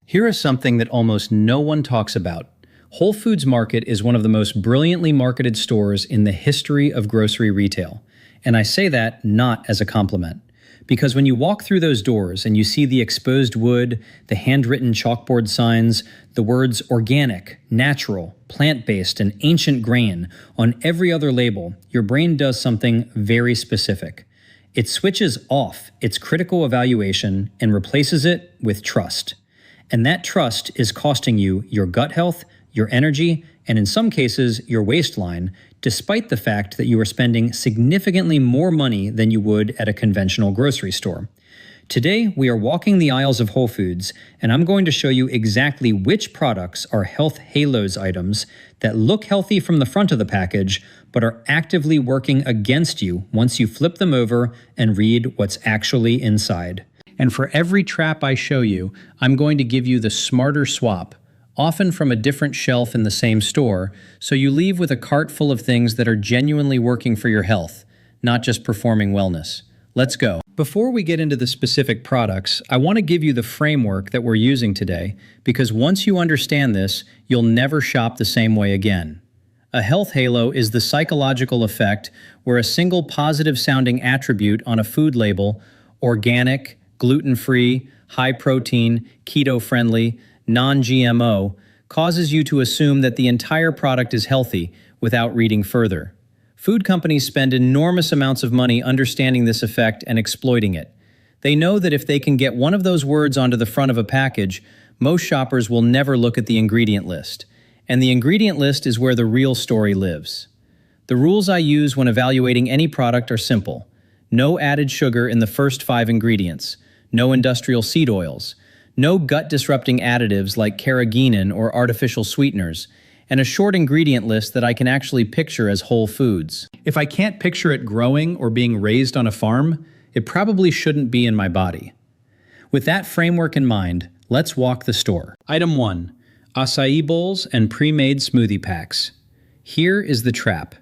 Here is something that almost no one talks about. Whole Foods Market is one of the most brilliantly marketed stores in the history of grocery retail. And I say that not as a compliment. Because when you walk through those doors and you see the exposed wood, the handwritten chalkboard signs, the words organic, natural, plant-based, and ancient grain on every other label, your brain does something very specific. It switches off its critical evaluation and replaces it with trust. And that trust is costing you your gut health, your energy, and in some cases, your waistline, despite the fact that you are spending significantly more money than you would at a conventional grocery store. Today, we are walking the aisles of Whole Foods, and I'm going to show you exactly which products are health halos items that look healthy from the front of the package, but are actively working against you once you flip them over and read what's actually inside. And for every trap I show you, I'm going to give you the smarter swap, often from a different shelf in the same store, so you leave with a cart full of things that are genuinely working for your health, not just performing wellness. Let's go. Before we get into the specific products, I want to give you the framework that we're using today, because once you understand this, you'll never shop the same way again. A health halo is the psychological effect where a single positive-sounding attribute on a food label, organic, gluten-free, high-protein, keto-friendly, non-GMO, causes you to assume that the entire product is healthy without reading further. Food companies spend enormous amounts of money understanding this effect and exploiting it. They know that if they can get one of those words onto the front of a package, most shoppers will never look at the ingredient list. And the ingredient list is where the real story lives. The rules I use when evaluating any product are simple. No added sugar in the first 5 ingredients. No industrial seed oils. No gut-disrupting additives like carrageenan or artificial sweeteners, and a short ingredient list that I can actually picture as whole foods. If I can't picture it growing or being raised on a farm, it probably shouldn't be in my body. With that framework in mind, let's walk the store. Item 1. Acai bowls and pre-made smoothie packs. Here is the trap.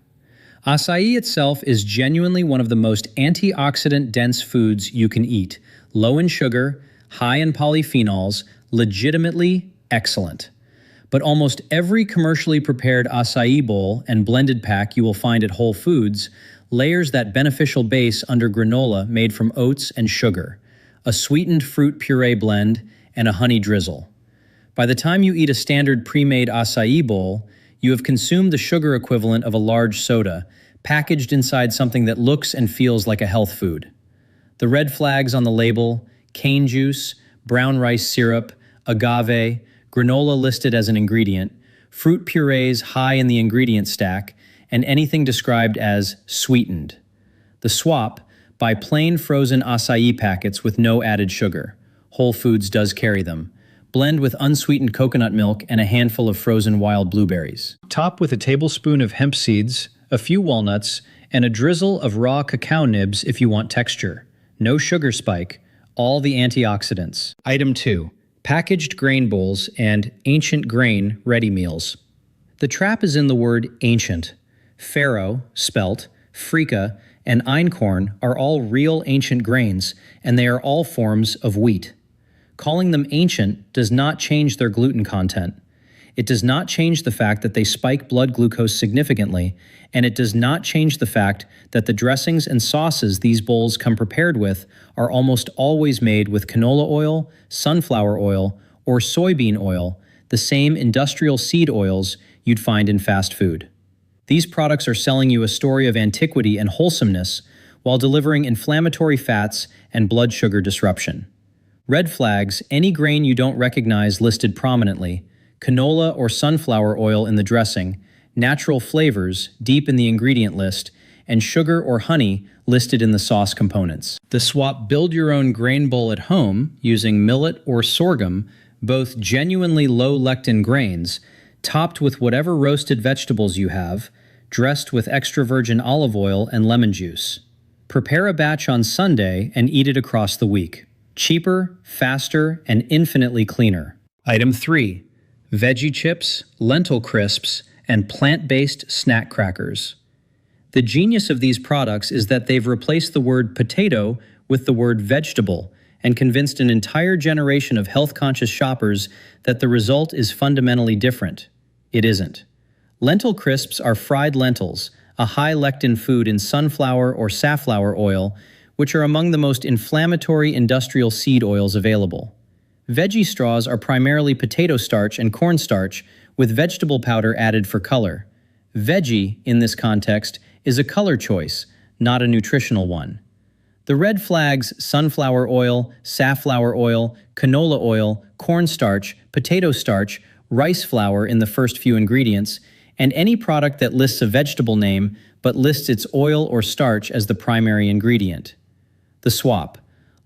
Acai itself is genuinely one of the most antioxidant-dense foods you can eat, low in sugar, high in polyphenols, legitimately excellent. But almost every commercially prepared acai bowl and blended pack you will find at Whole Foods layers that beneficial base under granola made from oats and sugar, a sweetened fruit puree blend, and a honey drizzle. By the time you eat a standard pre-made acai bowl, you have consumed the sugar equivalent of a large soda, packaged inside something that looks and feels like a health food. The red flags on the label: cane juice, brown rice syrup, agave, granola listed as an ingredient, fruit purees high in the ingredient stack, and anything described as sweetened. The swap: buy plain frozen acai packets with no added sugar. Whole Foods does carry them. Blend with unsweetened coconut milk and a handful of frozen wild blueberries. Top with a tablespoon of hemp seeds, a few walnuts, and a drizzle of raw cacao nibs if you want texture. No sugar spike. All the antioxidants. Item 2. Packaged grain bowls and ancient grain ready meals. The trap is in the word ancient. Farro, spelt, freekeh, and einkorn are all real ancient grains, and they are all forms of wheat. Calling them ancient does not change their gluten content. It does not change the fact that they spike blood glucose significantly, and it does not change the fact that the dressings and sauces these bowls come prepared with are almost always made with canola oil, sunflower oil, or soybean oil, the same industrial seed oils you'd find in fast food. These products are selling you a story of antiquity and wholesomeness while delivering inflammatory fats and blood sugar disruption. Red flags: any grain you don't recognize listed prominently, canola or sunflower oil in the dressing, natural flavors deep in the ingredient list, and sugar or honey listed in the sauce components. The swap: build your own grain bowl at home using millet or sorghum, both genuinely low lectin grains, topped with whatever roasted vegetables you have, dressed with extra virgin olive oil and lemon juice. Prepare a batch on Sunday and eat it across the week. Cheaper, faster, and infinitely cleaner. Item 3. Veggie chips, lentil crisps, and plant-based snack crackers. The genius of these products is that they've replaced the word potato with the word vegetable and convinced an entire generation of health-conscious shoppers that the result is fundamentally different. It isn't. Lentil crisps are fried lentils, a high-lectin food in sunflower or safflower oil, which are among the most inflammatory industrial seed oils available. Veggie straws are primarily potato starch and cornstarch, with vegetable powder added for color. Veggie, in this context, is a color choice, not a nutritional one. The red flags sunflower oil, safflower oil, canola oil, cornstarch, potato starch, rice flour in the first few ingredients, and any product that lists a vegetable name but lists its oil or starch as the primary ingredient. The swap.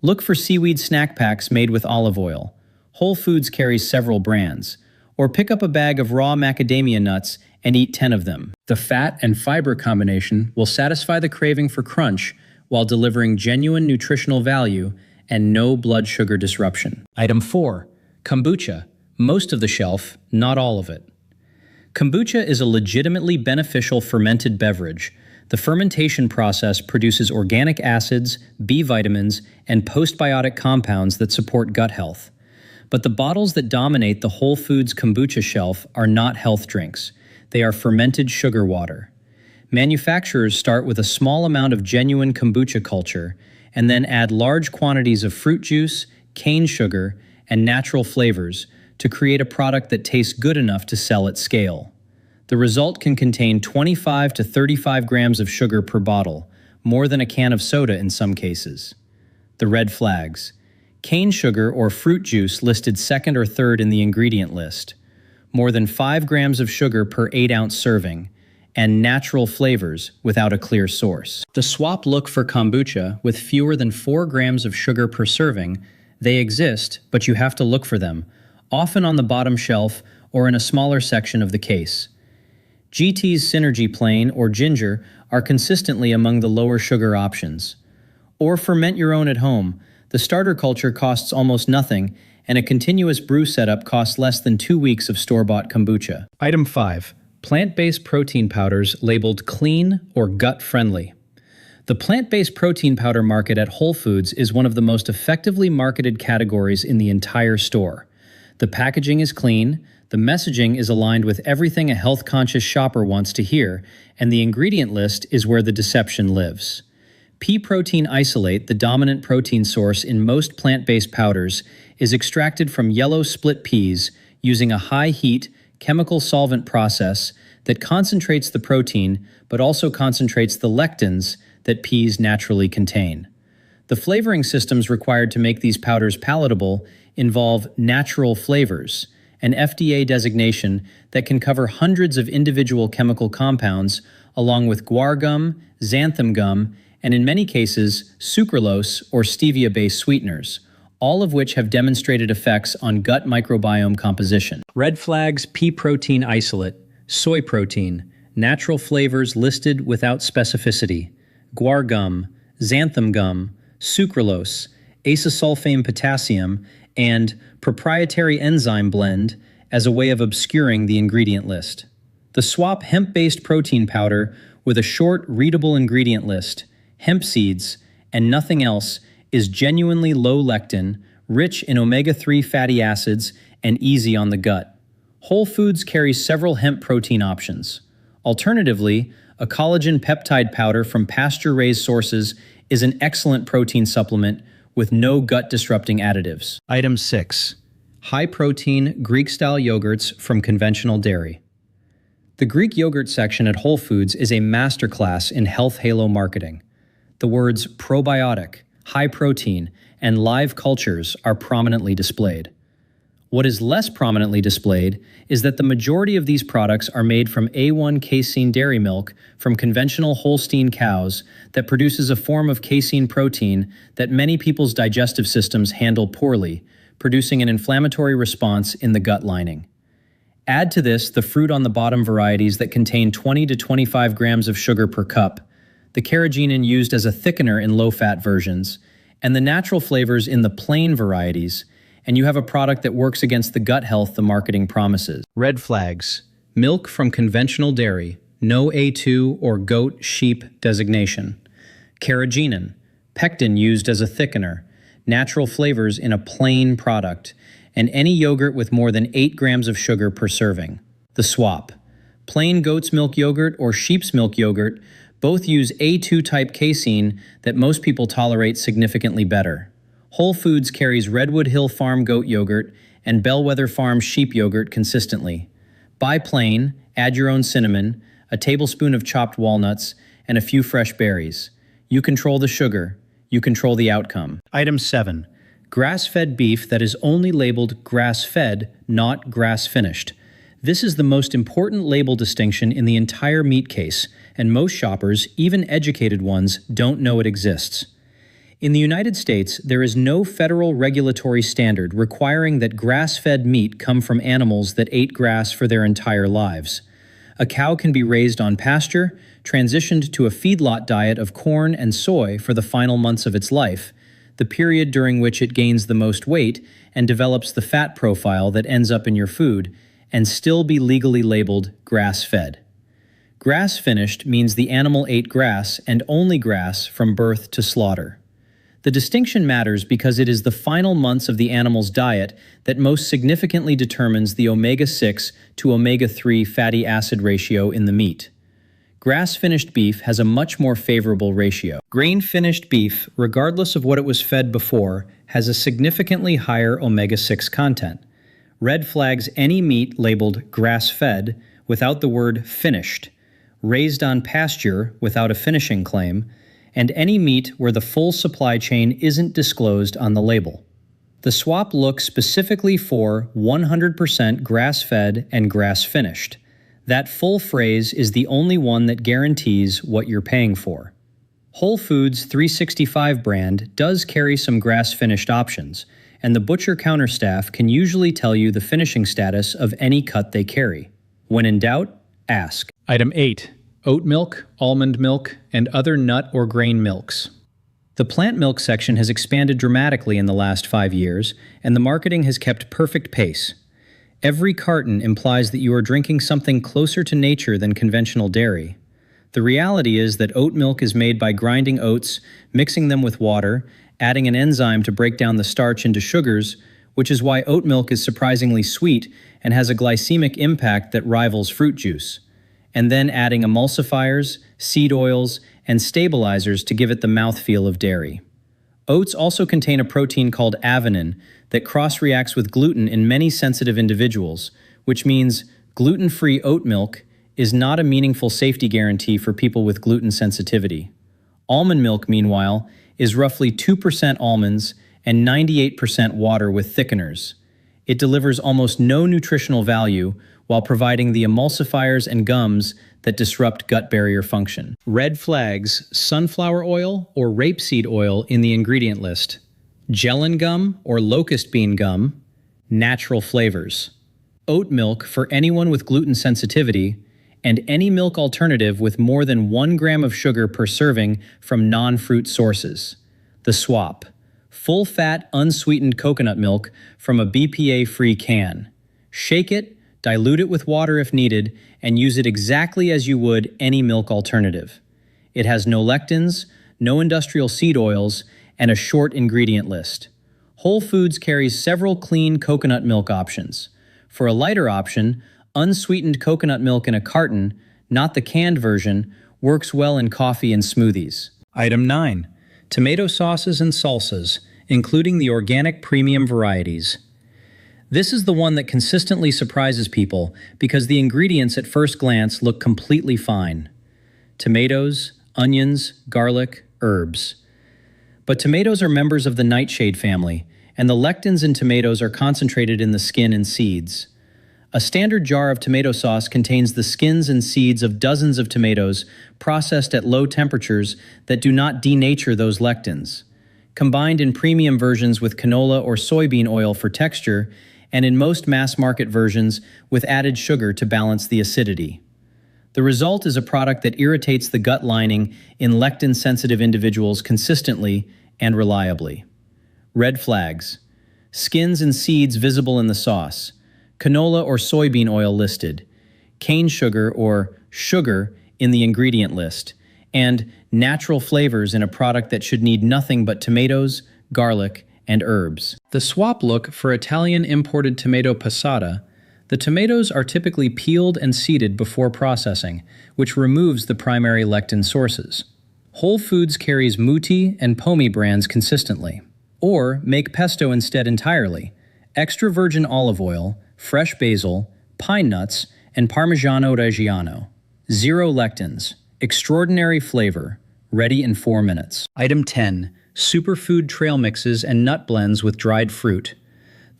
Look for seaweed snack packs made with olive oil. Whole Foods carries several brands. Or pick up a bag of raw macadamia nuts and eat 10 of them. The fat and fiber combination will satisfy the craving for crunch while delivering genuine nutritional value and no blood sugar disruption. Item 4. Kombucha. Most of the shelf, not all of it. Kombucha is a legitimately beneficial fermented beverage. The fermentation process produces organic acids, B vitamins, and postbiotic compounds that support gut health. But the bottles that dominate the Whole Foods kombucha shelf are not health drinks. They are fermented sugar water. Manufacturers start with a small amount of genuine kombucha culture and then add large quantities of fruit juice, cane sugar, and natural flavors to create a product that tastes good enough to sell at scale. The result can contain 25 to 35 grams of sugar per bottle, more than a can of soda in some cases. The red flags. Cane sugar or fruit juice listed second or third in the ingredient list. More than 5 grams of sugar per 8-ounce serving, and natural flavors without a clear source. The swap. Look for kombucha with fewer than 4 grams of sugar per serving. They exist, but you have to look for them, often on the bottom shelf or in a smaller section of the case. GT's Synergy Plain or Ginger are consistently among the lower sugar options. Or ferment your own at home. The starter culture costs almost nothing, and a continuous brew setup costs less than 2 weeks of store-bought kombucha. Item 5. Plant-based protein powders labeled clean or gut-friendly. The plant-based protein powder market at Whole Foods is one of the most effectively marketed categories in the entire store. The packaging is clean, the messaging is aligned with everything a health-conscious shopper wants to hear, and the ingredient list is where the deception lives. Pea protein isolate, the dominant protein source in most plant-based powders, is extracted from yellow split peas using a high-heat, chemical solvent process that concentrates the protein but also concentrates the lectins that peas naturally contain. The flavoring systems required to make these powders palatable involve natural flavors, an FDA designation that can cover hundreds of individual chemical compounds along with guar gum, xanthan gum, and in many cases, sucralose or stevia-based sweeteners, all of which have demonstrated effects on gut microbiome composition. Red flags: pea protein isolate, soy protein, natural flavors listed without specificity, guar gum, xanthan gum, sucralose, acesulfame potassium, and proprietary enzyme blend as a way of obscuring the ingredient list. The swap hemp-based protein powder with a short, readable ingredient list, hemp seeds, and nothing else is genuinely low lectin, rich in omega-3 fatty acids, and easy on the gut. Whole Foods carries several hemp protein options. Alternatively, a collagen peptide powder from pasture-raised sources is an excellent protein supplement with no gut-disrupting additives. Item 6. High-protein Greek-style yogurts from conventional dairy. The Greek yogurt section at Whole Foods is a masterclass in health halo marketing. The words probiotic, high protein, and live cultures are prominently displayed. What is less prominently displayed is that the majority of these products are made from A1 casein dairy milk from conventional Holstein cows that produces a form of casein protein that many people's digestive systems handle poorly, producing an inflammatory response in the gut lining. Add to this the fruit on the bottom varieties that contain 20 to 25 grams of sugar per cup, the carrageenan used as a thickener in low-fat versions, and the natural flavors in the plain varieties, and you have a product that works against the gut health the marketing promises. Red flags: milk from conventional dairy, no A2 or goat, sheep designation. Carrageenan, pectin used as a thickener, natural flavors in a plain product, and any yogurt with more than 8 grams of sugar per serving. The swap. Plain goat's milk yogurt or sheep's milk yogurt both use A2 type casein that most people tolerate significantly better. Whole Foods carries Redwood Hill Farm goat yogurt and Bellwether Farm sheep yogurt consistently. Buy plain, add your own cinnamon, a tablespoon of chopped walnuts, and a few fresh berries. You control the sugar, you control the outcome. Item 7. Grass-fed beef that is only labeled grass-fed, not grass-finished. This is the most important label distinction in the entire meat case, and most shoppers, even educated ones, don't know it exists. In the United States, there is no federal regulatory standard requiring that grass-fed meat come from animals that ate grass for their entire lives. A cow can be raised on pasture, transitioned to a feedlot diet of corn and soy for the final months of its life, the period during which it gains the most weight and develops the fat profile that ends up in your food, and still be legally labeled grass-fed. Grass-finished means the animal ate grass and only grass from birth to slaughter. The distinction matters because it is the final months of the animal's diet that most significantly determines the omega-6 to omega-3 fatty acid ratio in the meat. Grass-finished beef has a much more favorable ratio. Grain-finished beef, regardless of what it was fed before, has a significantly higher omega-6 content. Red flags any meat labeled grass-fed without the word finished, raised on pasture without a finishing claim, and any meat where the full supply chain isn't disclosed on the label. The swap looks specifically for 100% grass-fed and grass-finished. That full phrase is the only one that guarantees what you're paying for. Whole Foods 365 brand does carry some grass-finished options, and the butcher counter staff can usually tell you the finishing status of any cut they carry. When in doubt, ask. Item 8. Oat milk, almond milk, and other nut or grain milks. The plant milk section has expanded dramatically in the last 5 years, and the marketing has kept perfect pace. Every carton implies that you are drinking something closer to nature than conventional dairy. The reality is that oat milk is made by grinding oats, mixing them with water, adding an enzyme to break down the starch into sugars, which is why oat milk is surprisingly sweet and has a glycemic impact that rivals fruit juice, and then adding emulsifiers, seed oils, and stabilizers to give it the mouthfeel of dairy. Oats also contain a protein called avenin that cross-reacts with gluten in many sensitive individuals, which means gluten-free oat milk is not a meaningful safety guarantee for people with gluten sensitivity. Almond milk, meanwhile, is roughly 2% almonds and 98% water with thickeners. It delivers almost no nutritional value while providing the emulsifiers and gums that disrupt gut barrier function. Red flags: sunflower oil or rapeseed oil in the ingredient list, gellan gum or locust bean gum, natural flavors, oat milk for anyone with gluten sensitivity, and any milk alternative with more than 1 gram of sugar per serving from non-fruit sources. The swap: full-fat, unsweetened coconut milk from a BPA-free can. Shake it, dilute it with water if needed, and use it exactly as you would any milk alternative. It has no lectins, no industrial seed oils, and a short ingredient list. Whole Foods carries several clean coconut milk options. For a lighter option, unsweetened coconut milk in a carton, not the canned version, works well in coffee and smoothies. Item 9. Tomato sauces and salsas, including the organic premium varieties. This is the one that consistently surprises people because the ingredients at first glance look completely fine. Tomatoes, onions, garlic, herbs. But tomatoes are members of the nightshade family, and the lectins in tomatoes are concentrated in the skin and seeds. A standard jar of tomato sauce contains the skins and seeds of dozens of tomatoes processed at low temperatures that do not denature those lectins. Combined in premium versions with canola or soybean oil for texture, and in most mass-market versions with added sugar to balance the acidity. The result is a product that irritates the gut lining in lectin-sensitive individuals consistently and reliably. Red flags: skins and seeds visible in the sauce, canola or soybean oil listed, cane sugar or sugar in the ingredient list, and natural flavors in a product that should need nothing but tomatoes, garlic, and herbs. The swap look for Italian imported tomato passata. The tomatoes are typically peeled and seeded before processing, which removes the primary lectin sources. Whole Foods carries Muti and Pomi brands consistently. Or make pesto instead entirely. Extra virgin olive oil, fresh basil, pine nuts, and Parmigiano Reggiano. Zero lectins. Extraordinary flavor. Ready in 4 minutes. Item 10. Superfood trail mixes and nut blends with dried fruit.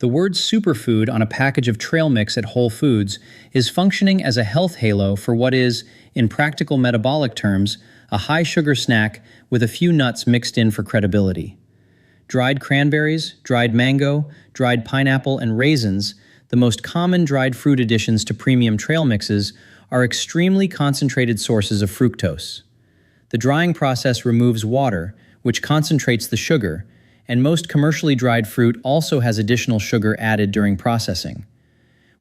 The word superfood on a package of trail mix at Whole Foods is functioning as a health halo for what is, in practical metabolic terms, a high-sugar snack with a few nuts mixed in for credibility. Dried cranberries, dried mango, dried pineapple, and raisins, the most common dried fruit additions to premium trail mixes, are extremely concentrated sources of fructose. The drying process removes water, which concentrates the sugar, and most commercially dried fruit also has additional sugar added during processing.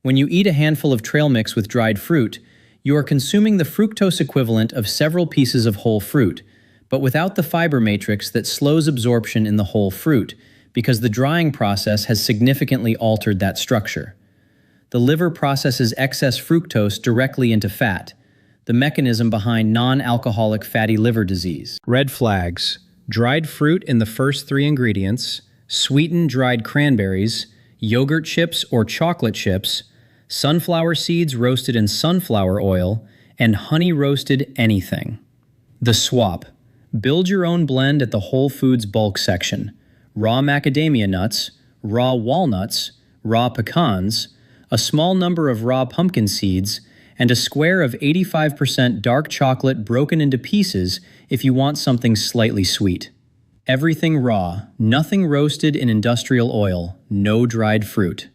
When you eat a handful of trail mix with dried fruit, you are consuming the fructose equivalent of several pieces of whole fruit, but without the fiber matrix that slows absorption in the whole fruit, because the drying process has significantly altered that structure. The liver processes excess fructose directly into fat, the mechanism behind non-alcoholic fatty liver disease. Red flags: dried fruit in the first 3 ingredients, sweetened dried cranberries, yogurt chips or chocolate chips, sunflower seeds roasted in sunflower oil, and honey roasted anything. The swap: build your own blend at the Whole Foods bulk section. Raw macadamia nuts, raw walnuts, raw pecans, a small number of raw pumpkin seeds, and a square of 85% dark chocolate broken into pieces if you want something slightly sweet. Everything raw, nothing roasted in industrial oil, no dried fruit.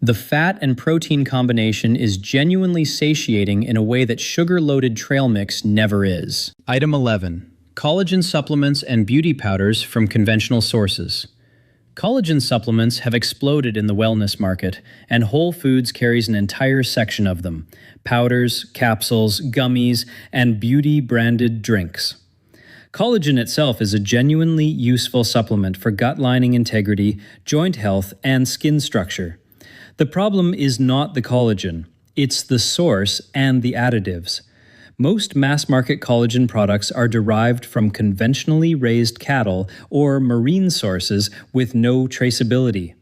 The fat and protein combination is genuinely satiating in a way that sugar-loaded trail mix never is. Item 11. Collagen supplements and beauty powders from conventional sources. Collagen supplements have exploded in the wellness market, and Whole Foods carries an entire section of them: powders, capsules, gummies, and beauty-branded drinks. Collagen itself is a genuinely useful supplement for gut lining integrity, joint health, and skin structure. The problem is not the collagen, it's the source and the additives. Most mass-market collagen products are derived from conventionally raised cattle or marine sources with no traceability.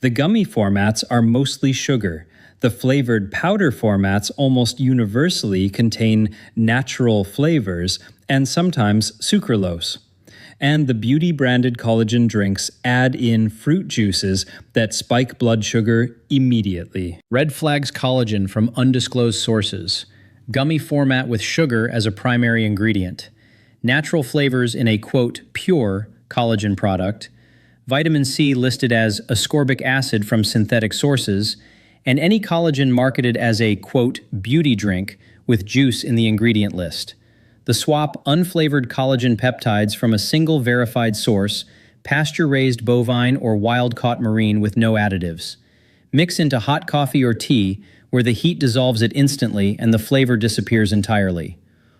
The gummy formats are mostly sugar. The flavored powder formats almost universally contain natural flavors and sometimes sucralose. And the beauty-branded collagen drinks add in fruit juices that spike blood sugar immediately. Red flags collagen from undisclosed sources. Gummy format with sugar as a primary ingredient. Natural flavors in a, quote, pure collagen product. Vitamin C listed as ascorbic acid from synthetic sources. And any collagen marketed as a, quote, beauty drink with juice in the ingredient list. The swap: unflavored collagen peptides from a single verified source, pasture-raised bovine or wild-caught marine with no additives. Mix into hot coffee or tea, where the heat dissolves it instantly and the flavor disappears entirely.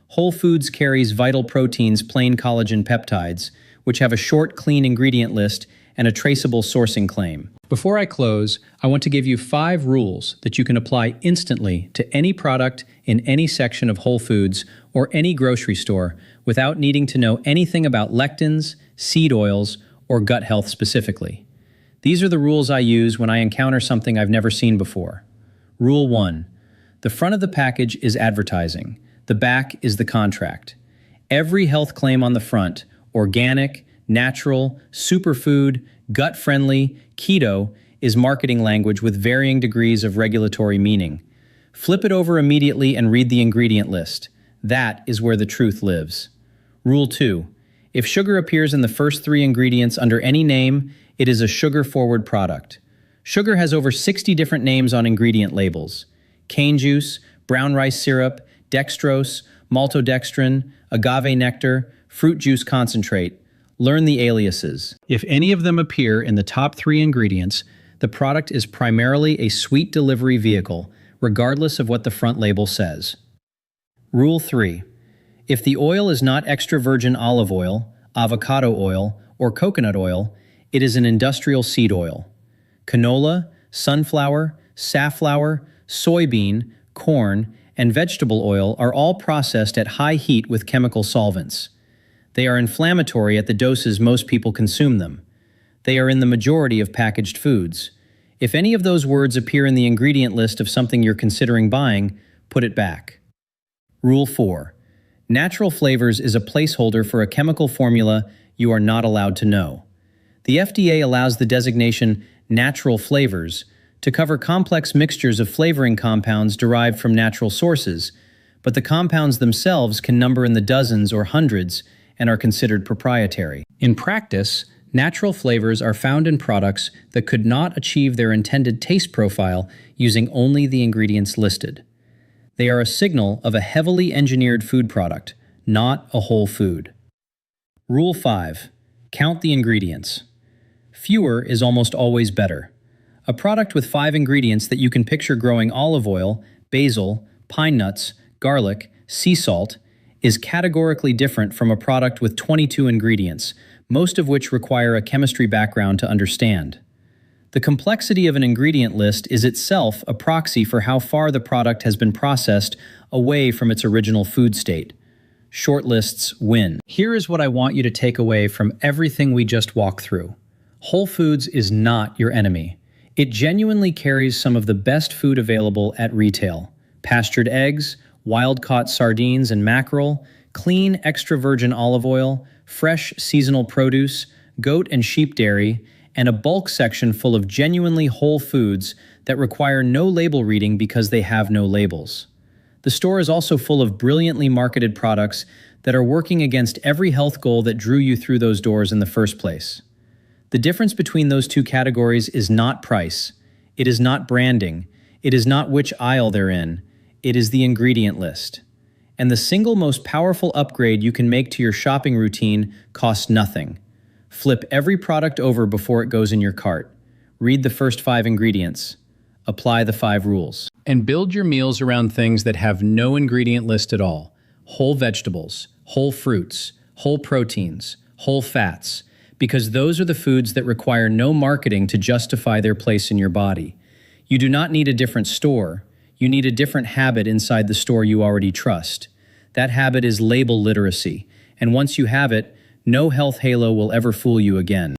Whole Foods carries Vital Proteins plain collagen peptides, which have a short, clean ingredient list and a traceable sourcing claim. Before I close, I want to give you 5 rules that you can apply instantly to any product in any section of Whole Foods or any grocery store without needing to know anything about lectins, seed oils, or gut health specifically. These are the rules I use when I encounter something I've never seen before. Rule 1. The front of the package is advertising. The back is the contract. Every health claim on the front, organic, natural, superfood, gut-friendly, keto, is marketing language with varying degrees of regulatory meaning. Flip it over immediately and read the ingredient list. That is where the truth lives. Rule 2. If sugar appears in the first 3 ingredients under any name, it is a sugar-forward product. Sugar has over 60 different names on ingredient labels: cane juice, brown rice syrup, dextrose, maltodextrin, agave nectar, fruit juice concentrate. Learn the aliases. If any of them appear in the top 3 ingredients, the product is primarily a sweet delivery vehicle, regardless of what the front label says. Rule 3. If the oil is not extra virgin olive oil, avocado oil, or coconut oil, It is an industrial seed oil. Canola, sunflower, safflower, soybean, corn, and vegetable oil are all processed at high heat with chemical solvents. They are inflammatory at the doses most people consume them. They are in the majority of packaged foods. If any of those words appear in the ingredient list of something you're considering buying, put it back. Rule 4. Natural flavors is a placeholder for a chemical formula you are not allowed to know. The FDA allows the designation natural flavors to cover complex mixtures of flavoring compounds derived from natural sources, but the compounds themselves can number in the dozens or hundreds and are considered proprietary. In practice, natural flavors are found in products that could not achieve their intended taste profile using only the ingredients listed. They are a signal of a heavily engineered food product, not a whole food. Rule 5. Count the ingredients. Fewer is almost always better. A product with 5 ingredients that you can picture growing olive oil, basil, pine nuts, garlic, sea salt is categorically different from a product with 22 ingredients, most of which require a chemistry background to understand. The complexity of an ingredient list is itself a proxy for how far the product has been processed away from its original food state. Short lists win. Here is what I want you to take away from everything we just walked through. Whole Foods is not your enemy. It genuinely carries some of the best food available at retail. Pastured eggs, wild-caught sardines and mackerel, clean extra virgin olive oil, fresh seasonal produce, goat and sheep dairy, and a bulk section full of genuinely whole foods that require no label reading because they have no labels. The store is also full of brilliantly marketed products that are working against every health goal that drew you through those doors in the first place. The difference between those two categories is not price. It is not branding. It is not which aisle they're in. It is the ingredient list. And the single most powerful upgrade you can make to your shopping routine costs nothing. Flip every product over before it goes in your cart. Read the first 5 ingredients. Apply the 5 rules. And build your meals around things that have no ingredient list at all. Whole vegetables, whole fruits, whole proteins, whole fats, because those are the foods that require no marketing to justify their place in your body. You do not need a different store. You need a different habit inside the store you already trust. That habit is label literacy, and once you have it, no health halo will ever fool you again.